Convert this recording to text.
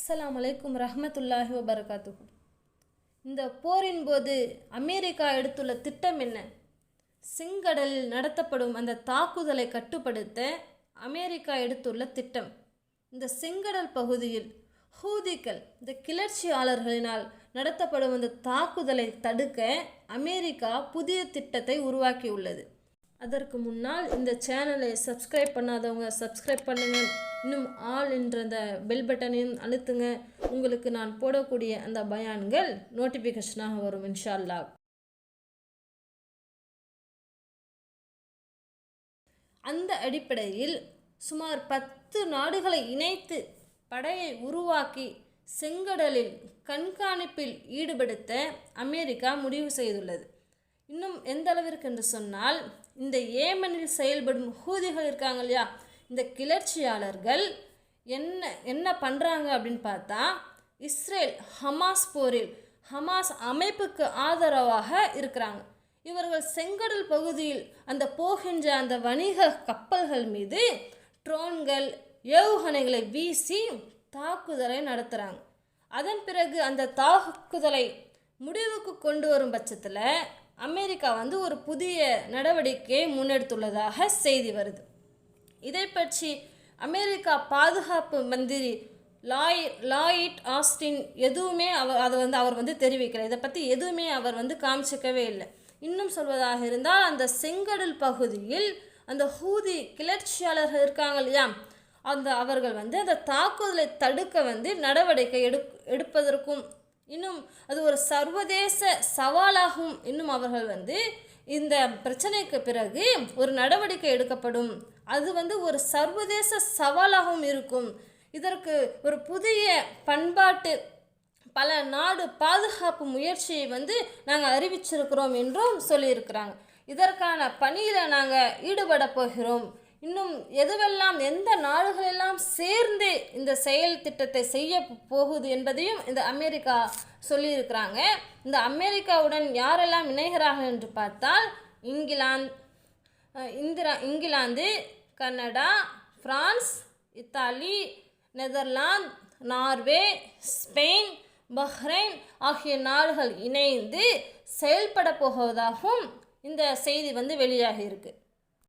அஸ்ஸலாமு அலைக்கும் ரஹ்மத்துல்லாஹி வபரகாத்துஹு. இந்த போரின் போது அமெரிக்கா எடுத்துள்ள திட்டம் என்ன? செங்கடலில் நடத்தப்படும் அந்த தாக்குதலை கட்டுப்படுத்த அமெரிக்கா எடுத்துள்ள திட்டம். இந்த செங்கடல் பகுதியில் ஹூதிகள், இந்த கிளர்ச்சியாளர்களினால் நடத்தப்படும் அந்த தாக்குதலை தடுக்க அமெரிக்கா புதிய திட்டத்தை உருவாக்கியுள்ளது. அதற்கு முன்னால் இந்த சேனலை சப்ஸ்கிரைப் பண்ணாதவங்க சப்ஸ்கிரைப் பண்ணுங்கள். இன்னும் ஆல் என்ற அந்த பெல் பட்டனையும் அழுத்துங்க. உங்களுக்கு நான் போடக்கூடிய அந்த பயான்கள் நோட்டிஃபிகேஷனாக வரும் இன்ஷா அல்லாஹ். அந்த அடிப்படையில் சுமார் 10 நாடுகளை இணைத்து படையை உருவாக்கி செங்கடலில் கண்காணிப்பில் ஈடுபடுத்த அமெரிக்கா முடிவு செய்துள்ளது. இன்னும் எந்த அளவிற்கு என்று சொன்னால், இந்த ஏமனில் செயல்படும் ஹூதிகள் இருக்காங்க இல்லையா, இந்த கிளர்ச்சியாளர்கள் என்ன பண்ணுறாங்க அப்படின்னு பார்த்தா, இஸ்ரேல் ஹமாஸ் போரில் ஹமாஸ் அமைப்புக்கு ஆதரவாக இருக்கிறாங்க. இவர்கள் செங்கடல் பகுதியில் அந்த போகின்ற அந்த வணிக கப்பல்கள் மீது ட்ரோன்கள், ஏவுகணைகளை வீசி தாக்குதலை நடத்துகிறாங்க. அதன் பிறகு அந்த தாக்குதலை முடிவுக்கு கொண்டு வரும் பட்சத்தில் அமெரிக்கா ஒரு புதிய நடவடிக்கையை முன்னெடுத்துள்ளதாக செய்தி வருது. இதை பற்றி அமெரிக்கா பாதுகாப்பு மந்திரி லாயிட் ஆஸ்டின் எதுவுமே அவர் தெரிவிக்கலை. இதை பற்றி எதுவுமே அவர் காமிச்சிக்கவே இல்லை. இன்னும் சொல்வதாக இருந்தால், அந்த செங்கடல் பகுதியில் அந்த ஹூதி கிளர்ச்சியாளர்கள் இருக்காங்க இல்லையா, அவர்கள் அந்த தாக்குதலை தடுக்க நடவடிக்கை எடுப்பதற்கும், இன்னும் அது ஒரு சர்வதேச சவாலாகும். இன்னும் அவர்கள் இந்த பிரச்சனைக்கு பிறகு ஒரு நடவடிக்கை எடுக்கப்படும், அது ஒரு சர்வதேச சவாலாகவும் இருக்கும். இதற்கு ஒரு புதிய பண்பாட்டு பல நாடு பாதுகாப்பு முயற்சியை நாங்கள் அறிவிச்சிருக்கிறோம் என்றும் சொல்லியிருக்கிறாங்க. இதற்கான பணியில் நாங்கள் ஈடுபட போகிறோம். இன்னும் எதுவெல்லாம் எந்த நாடுகளெல்லாம் சேர்ந்து இந்த செயல் திட்டத்தை செய்ய போகுது என்பதையும் இந்த அமெரிக்கா சொல்லியிருக்கிறாங்க. இந்த அமெரிக்காவுடன் யாரெல்லாம் இணைகிறார்கள் என்று பார்த்தால், England, Canada, France, Italy, Netherlands, Norway, Spain, Bahrain ஆகிய நாடுகள் இணைந்து செயல்பட போவதாகவும் இந்த செய்தி வெளியாகி இருக்கு.